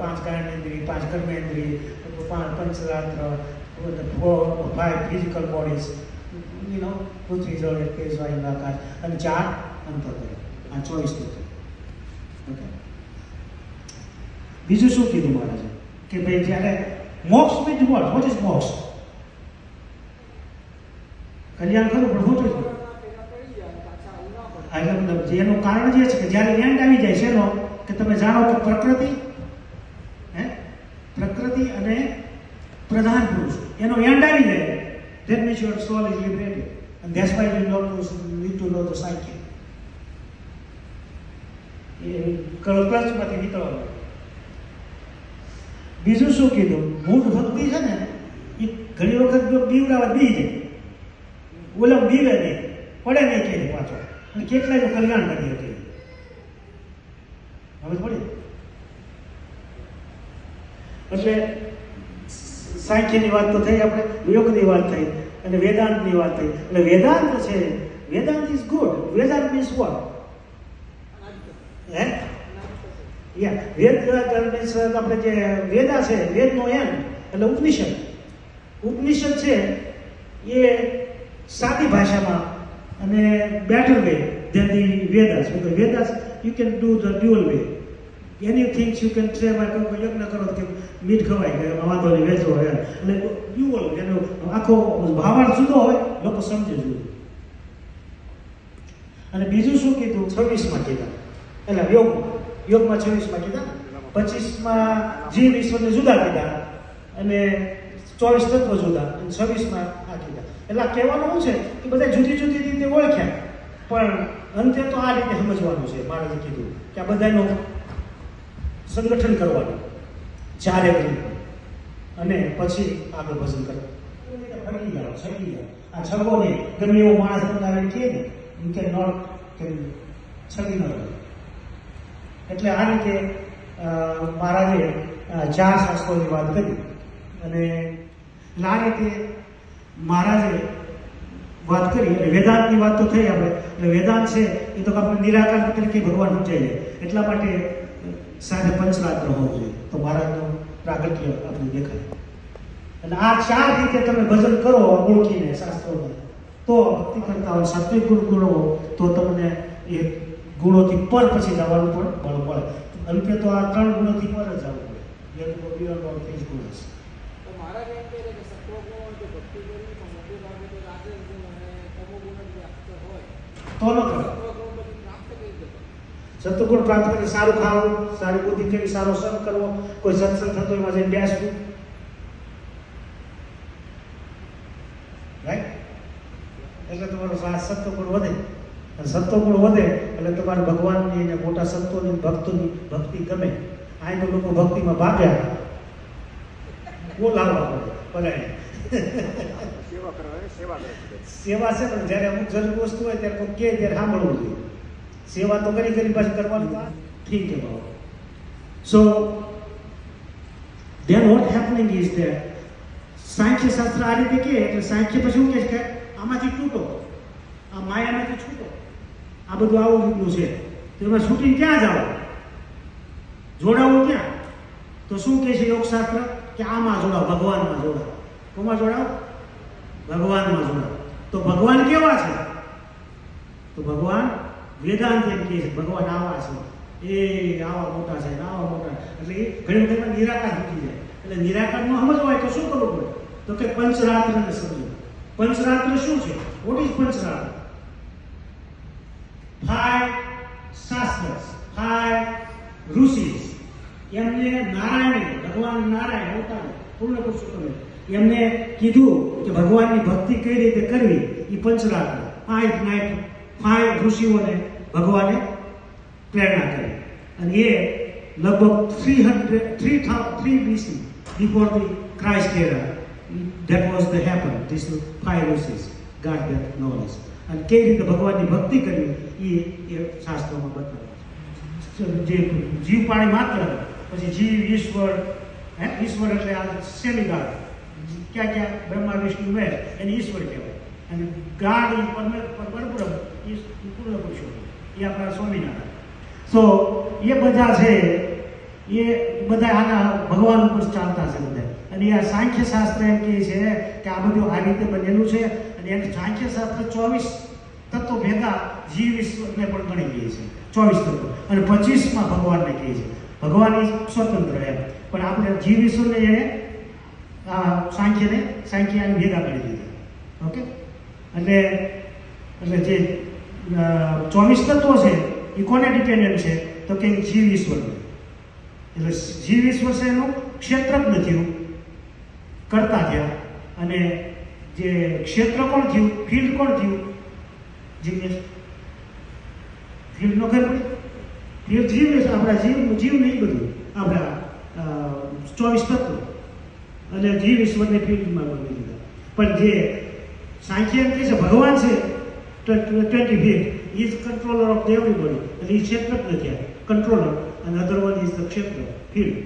પાંચ જ્ઞાનેન્દ્રિય, પાંચ કર્મેન્દ્રિય, પાંચ પંચરાત્ર, 5 physical bodies, પૃથ્વી જળ તેજ વાયુ આકાશ, અને 4 અંતઃકરણ. આ 24 તત્વો. ઓકે. બીજું શું કીધું મહારાજે કે ભાઈ જ્યારે મોક્ષ મીન્સ વોટ ઇઝ મોક્ષ? કલ્યાણ ખરું, પણ શું થયું? એટલે એનું કારણ જે છે કે જ્યારે એન્ડ આવી જાય છે એનો કે તમે જાણો કે પ્રકૃતિ અને પ્રધાન પુરુષ એનો એન્ડ આવી જાય, that means your soul is liberated, and that's why you need to know the psyche. એ કલ્પનામાંથી નીકળવાનું. બીજું શું કીધું? મૂળ ભક્તિ છે ને એ ઘણી વખત બીવડાવા બી જાય, ઓલા બીવે નહીં, પડે નહીં કે પાછો, અને કેટલાયનું કલ્યાણ કરી શકે. હવે પડે એટલે સાંખ્યની વાત તો થઈ, આપણે યોગની વાત થઈ, અને વેદાંતની વાત થઈ. એટલે વેદાંત છે, Vedanta is good. Vedanta means what? Veda means આપણે જે વેદા છે, વેદનો એન્ડ એટલે ઉપનિષદ. ઉપનિષદ છે એ સાદી ભાષામાં અને better way than the Vedas, because Vedas you can do the dual way. Any things you can say કોઈ યજ્ઞ કરો કે મીઠ ખવાય કે વાંધો નહીં વેચો હોય, એટલે ડ્યુઅલ એનો આખો ભાવાર્થ જુદો હોય, લોકો સમજે જુદું. અને બીજું શું કીધું? 26માં કીધા, એટલે યોગમાં 26માં કીધા, 25માં જીવ ઈશ્વરને જુદા કીધા, અને 24 તત્વ જુદા, અને 26માં આ કીધા. એટલે કહેવાનું શું છે કે બધા જુદી જુદી રીતે ઓળખ્યા, પણ અંતે તો આ રીતે સમજવાનું છે. મહારાજે કીધું કે આ બધાનું સંગઠન કરવાનું ચારે અને પછી આગળ ભજન કરવું. ફરી જાઓ, છકી જાઓ. આ છગો ને ગમે એવો માણસ બનાવીને કહે ને, યુ કેન નોટ છગી ન રહે. એટલે આ રીતે મહારાજે 4 શાસ્ત્રોની વાત કરી, અને આ રીતે મહારાજે વાત કરી. એટલે વેદાંતની વાત તો થઈ આપણે. એટલે વેદાંત છે એ તો આપણે નિરાકાર તરીકે ભગવાન સમજાય જાય, એટલા માટે સાથે પંચરાત્ર હોવું જોઈએ, તો મહારાજનું પ્રાગટ્ય આપણે દેખાય. અને આ 4 રીતે તમે ભજન કરો ઓળખીને શાસ્ત્રોને, તો ભક્તિ કરતા હોય સાત્વિક ગુણો, તો તમને એ ગુણોથી પર પછી જવાનું પણ બળ મળે. અંતે તો આ 3 ગુણોથી પર જ જવું પડે. તો ન કરો. સત્વગુણ પ્રાપ્ત કરી સારું ખાવું, સારી બુદ્ધિ કરી, સારો સંગ કરવો, કોઈ સત્સંગ થતો એમાં જઈને બેસવું, રાઈટ? એટલે તમારો સત્વગુણ વધે, અને સત્વગુણ વધે એટલે તમારે ભગવાનની અને મોટા સંતોની ભક્તોની ભક્તિ ગમે. અહીં તો લોકો ભક્તિમાં ભાગ્યા બોલાવવા પડે, સેવા છે, પણ જયારે અમુક જરૂર વસ્તુ હોય ત્યારે કોઈ કે ત્યારે સાંભળવું જોઈએ. સેવા તો કરી પાછી કરવાની ઠીક છે બાબા. સો then what happening is that સાંખ્ય શાસ્ત્ર આ રીતે કહે, એટલે સાંખ્ય પછી શું કહે છે કે આમાંથી છૂટો, આ માયામાંથી છૂટો, આ બધું આવું રીતનું છે, તો એમાં છૂટીને ક્યાં જાઓ, જોડાવું ક્યાં? તો શું કહે છે યોગશાસ્ત્ર કે આમાં જોડાવ, ભગવાનમાં જોડાવ. કોમાં જોડાવ? ભગવાનમાં જોડાવ. તો ભગવાન કેવા છે? તો ભગવાન વેદાંત એમ કહે છે ભગવાન આવા છે, એ આવા મોટા છે, આવા મોટા. એટલે એ ઘણી વખત નિરાકાર મૂકી જાય. એટલે નિરાકારમાં સમજવા હોય તો શું કરવું પડે? તો કે પંચરાત્રને સમજો. પંચરાત્ર શું છે? What is Pancharatra? 5 શાસ્ત્રસ, 5 ઋષિસ. એમને નારાયણ, ભગવાન નારાયણ અવતાર પૂર્ણ પુરુષોત્તમ, એમને કીધું કે ભગવાનની ભક્તિ કઈ રીતે કરવી, એ પંચરાત્ર. 5 ઋષિઓને ભગવાને પ્રેરણા કરી, અને એ લગભગ 3 BC before the Christ era, that was the happen. These 5 ઋષિસ got that knowledge. અને કઈ રીતે ભગવાનની ભક્તિ કરવી એ શાસ્ત્રોમાં બતાવે. જે જીવ પાણી માત્ર, પછી જીવ, ઈશ્વર, ઈશ્વર એટલે આ સેમિગાડ, ક્યાં બ્રહ્મા વિષ્ણુ મહેશ, એને ઈશ્વર કહેવાય. અને ગાઢ એ પરબ્રહ્મ, એ પૂર્ણ પુરુષો, એ આપણા સ્વામિનારાયણ. સો એ બધા છે એ બધા આના ભગવાન ઉપર ચાલતા છે બધા. અને આ સાંખ્ય શાસ્ત્ર એમ કહે છે કે આ બધું આ રીતે બનેલું છે. અને એમ સાંખ્ય શાસ્ત્ર 24 તત્વો ભેગા જીવ ઈશ્વરને પણ ગણી લે છે, 24 તત્વો, અને 25માં ભગવાનને કહે છે. ભગવાન એ સ્વતંત્ર એમ, પણ આપણે જીવ ઈશ્વરને એને સાંખ્યાને ભેગા કરી દીધા. ઓકે, એટલે જે 24 તત્વો છે એ કોને ડિપેન્ડન્ટ છે? તો કે જીવ ઈશ્વરને. એટલે જીવ ઈશ્વર છે એનું ક્ષેત્રજ્ઞ થયું, કરતા થયા. અને જે ક્ષેત્ર કોણ થયું? ફિલ્ડ કોણ થયું? જીવનેશ ફિલ્ડ નો ખબર પડી? ફિલ્ડ જીવ, આપણા જીવ નહીં બધું આપણા 24 તત્વો અને જીવ ઈશ્વરને ફિલ્ડમાં બની દીધા. પણ જે સાંખ્ય એમ કહે છે ભગવાન છે 25 ઇઝ કન્ટ્રોલર ઓફ એવરીબોડી, એટલે એ ક્ષેત્રજ્ઞ થયા, કંટ્રોલર, અને અધર વન ઇઝ ધ ક્ષેત્ર, ફિલ્ડ.